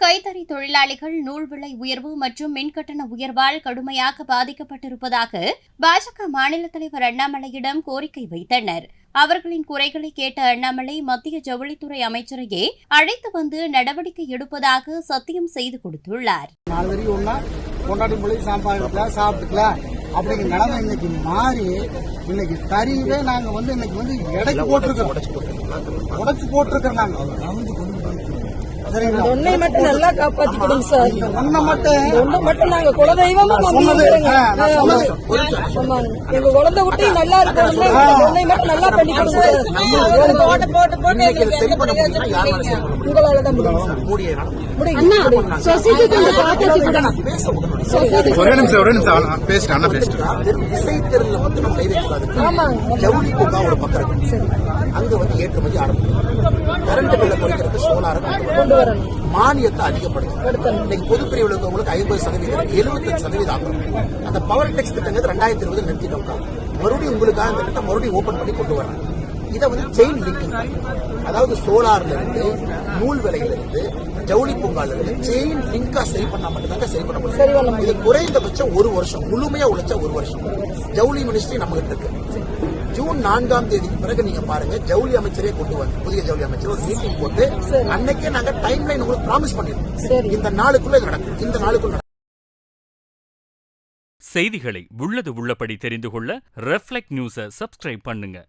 கைத்தறி தொழிலாளிகள் நூல் விலை உயர்வு மற்றும் மின்கட்டண உயர்வால் கடுமையாக பாதிக்கப்பட்டிருப்பதாக பாஜக மாநில தலைவர் அண்ணாமலையிடம் கோரிக்கை வைத்தனர். அவர்களின் குறைகளை கேட்ட அண்ணாமலை மத்திய ஜவுளித்துறை அமைச்சரையே அழைத்து வந்து நடவடிக்கை எடுப்பதாக சத்தியம் செய்து கொடுத்துள்ளார். அப்படிங்கிற நிலைமை இன்னைக்கு மாறி இன்னைக்கு தறியவே நாங்க இன்னைக்கு எடைக்கு உடைச்சு போட்டிருக்கோம். நாங்க ஒன்னை மட்டும் நல்லா காப்பாத்திக்கணும் சார். ஒன்னை மட்டும் நாங்க குலதெய்வமா எங்க குழந்தை குட்டி நல்லா இருக்கணும். ஒன்னை மட்டும் நல்லா பண்ணிக்கணும் சார். உங்களாலதான் ஏற்றுமதி கரண்ட் பில்லை குறைக்கிறது சோலார் மானியத்தை அதிகப்படுத்தும். இன்னைக்கு பொதுப்பிரிவு உள்ளவங்களுக்கு 50%, 75% ஆகும். அந்த பவர் டெக்ஸ் திட்டங்கிறது 2020 நிறுத்திட்டோம். மறுபடியும் உங்களுக்காக இந்த திட்டம் மறுபடியும் ஓபன் பண்ணி கொண்டு வராங்க. இதை செயின் லிங்கிங், அதாவது சோலார்ல இருந்து நூல் விலையில இருந்து ஜவுளி பூங்கால இருந்து செயின் லிங்கா சரி பண்ணா மட்டும்தாங்க சரி பண்ண முடியும். இது குறைந்தபட்சம் 1 வருஷம், முழுமையா உழைச்சா 1 வருஷம். ஜவுளி மினிஸ்ட்ரி நம்ம கிட்ட இருக்கு. ஜூன் 4ஆம் தேதிக்கு பிறகு நீங்க பாருங்க, ஜவுளி அமைச்சரே கொண்டு வந்து புதிய ஜவுளி அமைச்சர் ஒரு மீட்டிங் போட்டு அன்னைக்கே நாங்க டைம் லைன் உங்களுக்கு ப்ராமிஸ் பண்ணிருக்கோம். இந்த நாளுக்குள்ள இது நடக்கும். இந்த நாளுக்குள்ள செய்திகளை உள்ளது உள்ளபடி தெரிந்து கொள்ள ரெஃப்ளெக்ட் நியூஸை சப்ஸ்கிரைப் பண்ணுங்க.